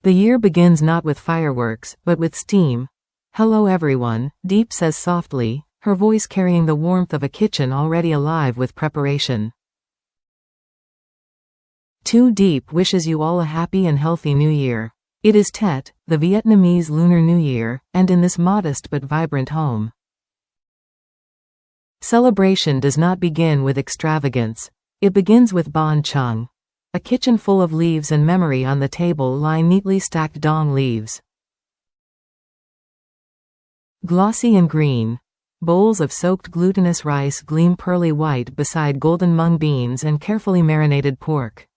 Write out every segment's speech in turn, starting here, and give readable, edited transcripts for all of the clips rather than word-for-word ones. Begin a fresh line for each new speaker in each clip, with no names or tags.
The year begins not with fireworks, but with steam. "Hello everyone," Deep says softly, her voice carrying the warmth of a kitchen already alive with preparation. Too Deep wishes you all a happy and healthy new year. It is Tet, the Vietnamese Lunar New Year, and in this modest but vibrant home, celebration does not begin with extravagance. It begins with Bon Chung. A kitchen full of leaves and memory. On the table lie neatly stacked dong leaves, glossy and green. Bowls of soaked glutinous rice gleam pearly white beside golden mung beans and carefully marinated pork.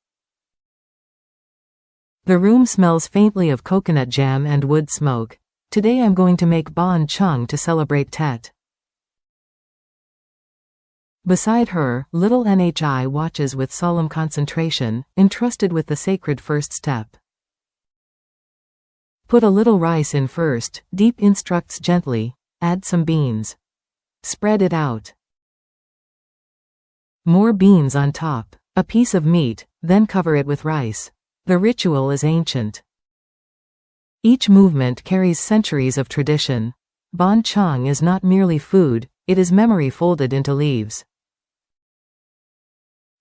The room smells faintly of coconut jam and wood smoke. Today I'm going to make Bon Chung to celebrate Tet. Beside her, little Nhi watches with solemn concentration, entrusted with the sacred first step. Put a little rice in first, Deep instructs gently. Add some beans. Spread it out. More beans on top. A piece of meat, then cover it with rice. The ritual is ancient. Each movement carries centuries of tradition. Bon Chung is not merely food, it is memory folded into leaves.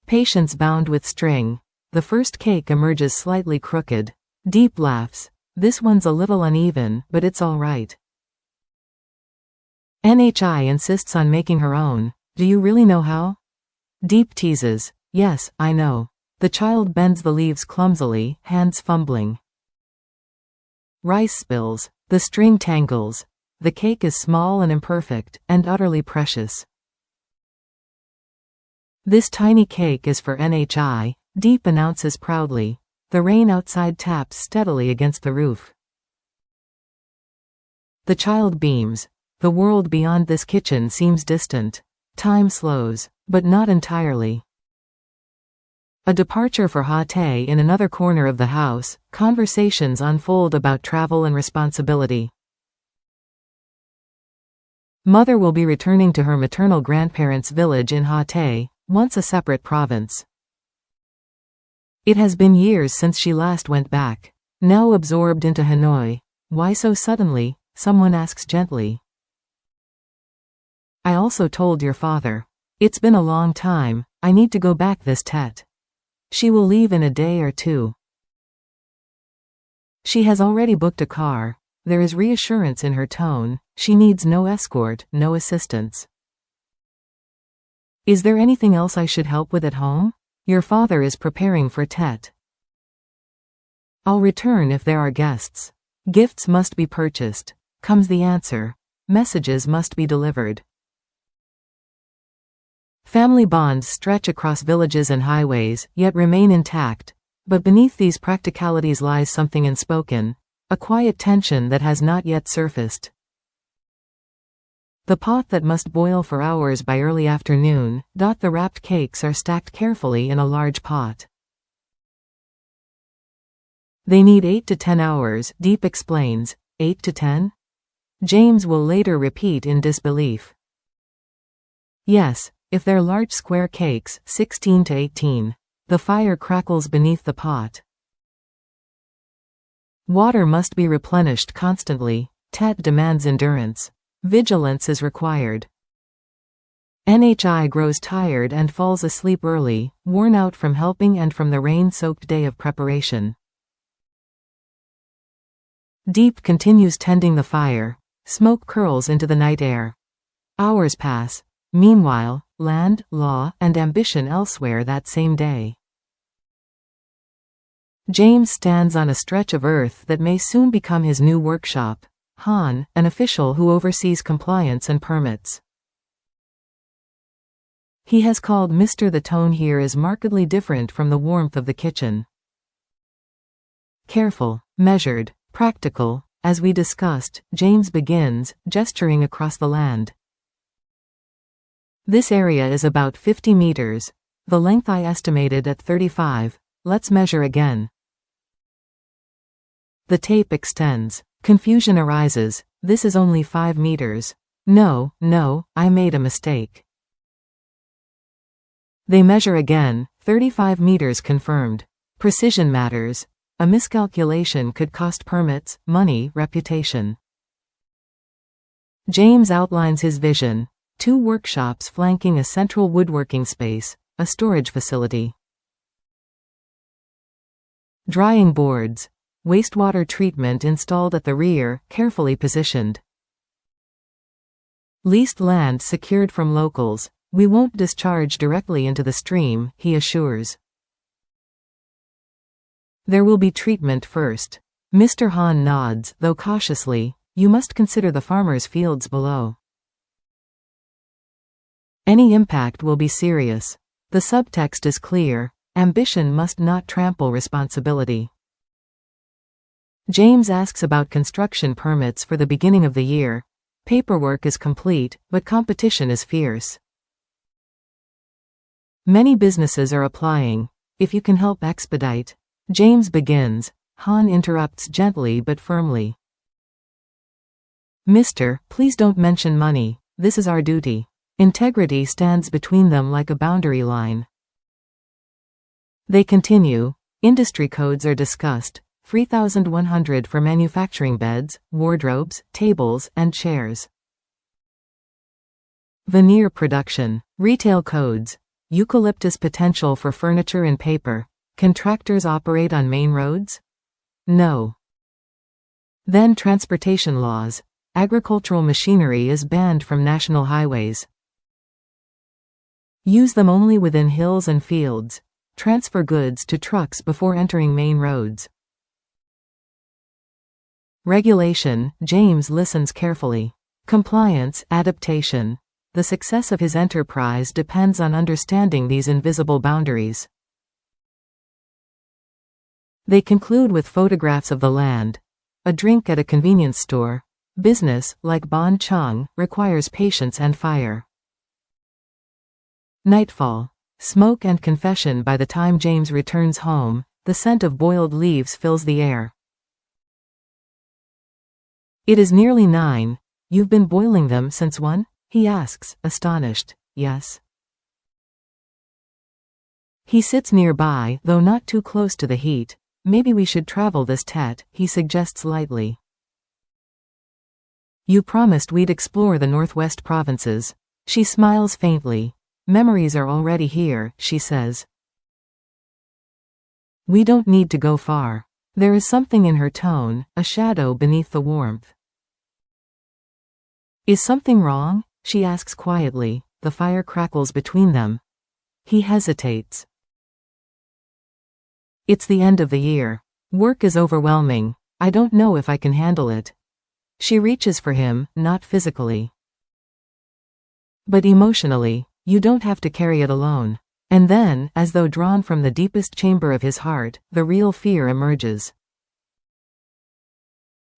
Patience bound with string. The first cake emerges slightly crooked. Deep laughs. This one's a little uneven, but it's all right. Nhi insists on making her own. Do you really know how? Deep teases. Yes, I know. The child bends the leaves clumsily, hands fumbling. Rice spills. The string tangles. The cake is small and imperfect, and utterly precious. This tiny cake is for Nhi, Deep announces proudly. The rain outside taps steadily against the roof. The child beams. The world beyond this kitchen seems distant. Time slows, but not entirely. A departure for Ha Tae in another corner of the house. Conversations unfold about travel and responsibility. Mother will be returning to her maternal grandparents' village in Ha Tae, once a separate province. It has been years since she last went back. Now absorbed into Hanoi. Why so suddenly? Someone asks gently. I also told your father. It's been a long time. I need to go back this Tet. She will leave in a day or two. She has already booked a car. There is reassurance in her tone. She needs no escort, no assistance. Is there anything else I should help with at home? Your father is preparing for Tet. I'll return if there are guests. Gifts must be purchased. Comes the answer. Messages must be delivered. Family bonds stretch across villages and highways, yet remain intact. But beneath these practicalities lies something unspoken, a quiet tension that has not yet surfaced. The pot that must boil for hours by early afternoon. The wrapped cakes are stacked carefully in a large pot. They need 8 to 10 hours, Deep explains. 8 to 10? James will later repeat in disbelief. Yes. If they're large square cakes, 16 to 18. The fire crackles beneath the pot. Water must be replenished constantly. Tet demands endurance. Vigilance is required. Nhi grows tired and falls asleep early, worn out from helping and from the rain-soaked day of preparation. Deep continues tending the fire. Smoke curls into the night air. Hours pass. Meanwhile, land, law, and ambition elsewhere that same day. James stands on a stretch of earth that may soon become his new workshop. Han, an official who oversees compliance and permits. He has called Mr. The tone here is markedly different from the warmth of the kitchen. Careful, measured, practical, as we discussed, James begins, gesturing across the land. This area is about 50 meters. The length I estimated at 35. Let's measure again. The tape extends. Confusion arises. This is only 5 meters. No, I made a mistake. They measure again. 35 meters confirmed. Precision matters. A miscalculation could cost permits, money, reputation. James outlines his vision: 2 workshops flanking a central woodworking space, a storage facility. Drying boards. Wastewater treatment installed at the rear, carefully positioned. Leased land secured from locals. We won't discharge directly into the stream, he assures. There will be treatment first. Mr. Hahn nods, though cautiously. You must consider the farmers' fields below. Any impact will be serious. The subtext is clear: ambition must not trample responsibility. James asks about construction permits for the beginning of the year. Paperwork is complete, but competition is fierce. Many businesses are applying. If you can help expedite. James begins. Hahn interrupts gently but firmly. Mister, please don't mention money. This is our duty. Integrity stands between them like a boundary line. They continue. Industry codes are discussed. 3,100 for manufacturing beds, wardrobes, tables, and chairs. Veneer production. Retail codes. Eucalyptus potential for furniture and paper. Can tractors operate on main roads? No. Then transportation laws. Agricultural machinery is banned from national highways. Use them only within hills and fields. Transfer goods to trucks before entering main roads. Regulation. James listens carefully. Compliance, adaptation. The success of his enterprise depends on understanding these invisible boundaries. They conclude with photographs of the land. A drink at a convenience store. Business, like Bon Chung, requires patience and fire. Nightfall. Smoke and confession. By the time James returns home, the scent of boiled leaves fills the air. It is nearly 9. You've been boiling them since 1? He asks, astonished. Yes. He sits nearby, though not too close to the heat. Maybe we should travel this Tet, he suggests lightly. You promised we'd explore the Northwest provinces. She smiles faintly. Memories are already here, she says. We don't need to go far. There is something in her tone, a shadow beneath the warmth. Is something wrong? She asks quietly. The fire crackles between them. He hesitates. It's the end of the year. Work is overwhelming. I don't know if I can handle it. She reaches for him, not physically, but emotionally. You don't have to carry it alone. And then, as though drawn from the deepest chamber of his heart, the real fear emerges.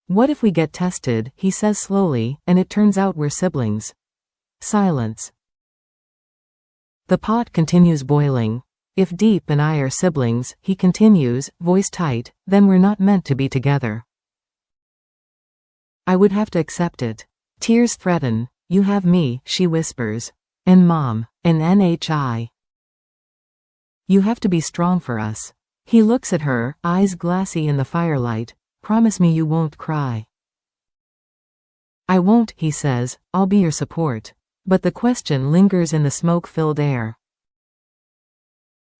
What if we get tested, he says slowly, and it turns out we're siblings? Silence. The pot continues boiling. If Deep and I are siblings, he continues, voice tight, then we're not meant to be together. I would have to accept it. Tears threaten. You have me, she whispers. And Mom. And NHI. You have to be strong for us. He looks at her, eyes glassy in the firelight. Promise me you won't cry. I won't, he says. I'll be your support. But the question lingers in the smoke-filled air.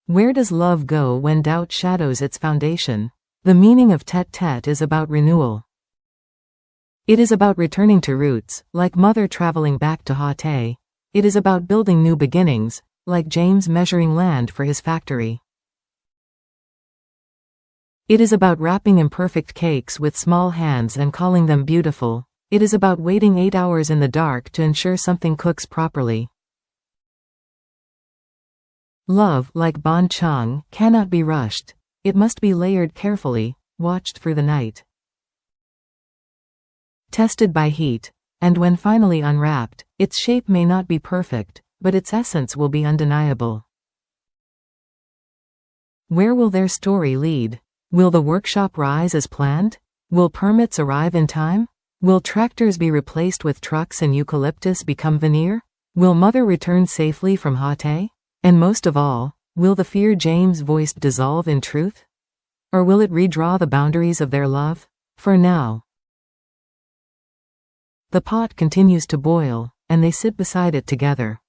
Where does love go when doubt shadows its foundation? The meaning of Tet is about renewal. It is about returning to roots, like Mother traveling back to Haute. It is about building new beginnings, like James measuring land for his factory. It is about wrapping imperfect cakes with small hands and calling them beautiful. It is about waiting 8 hours in the dark to ensure something cooks properly. Love, like Bon Chung, cannot be rushed. It must be layered carefully, watched through the night. Tested by heat, and when finally unwrapped, its shape may not be perfect, but its essence will be undeniable. Where will their story lead? Will the workshop rise as planned? Will permits arrive in time? Will tractors be replaced with trucks and eucalyptus become veneer? Will Mother return safely from Haute? And most of all, will the fear James voiced dissolve in truth? Or will it redraw the boundaries of their love? For now. The pot continues to boil, and they sit beside it together.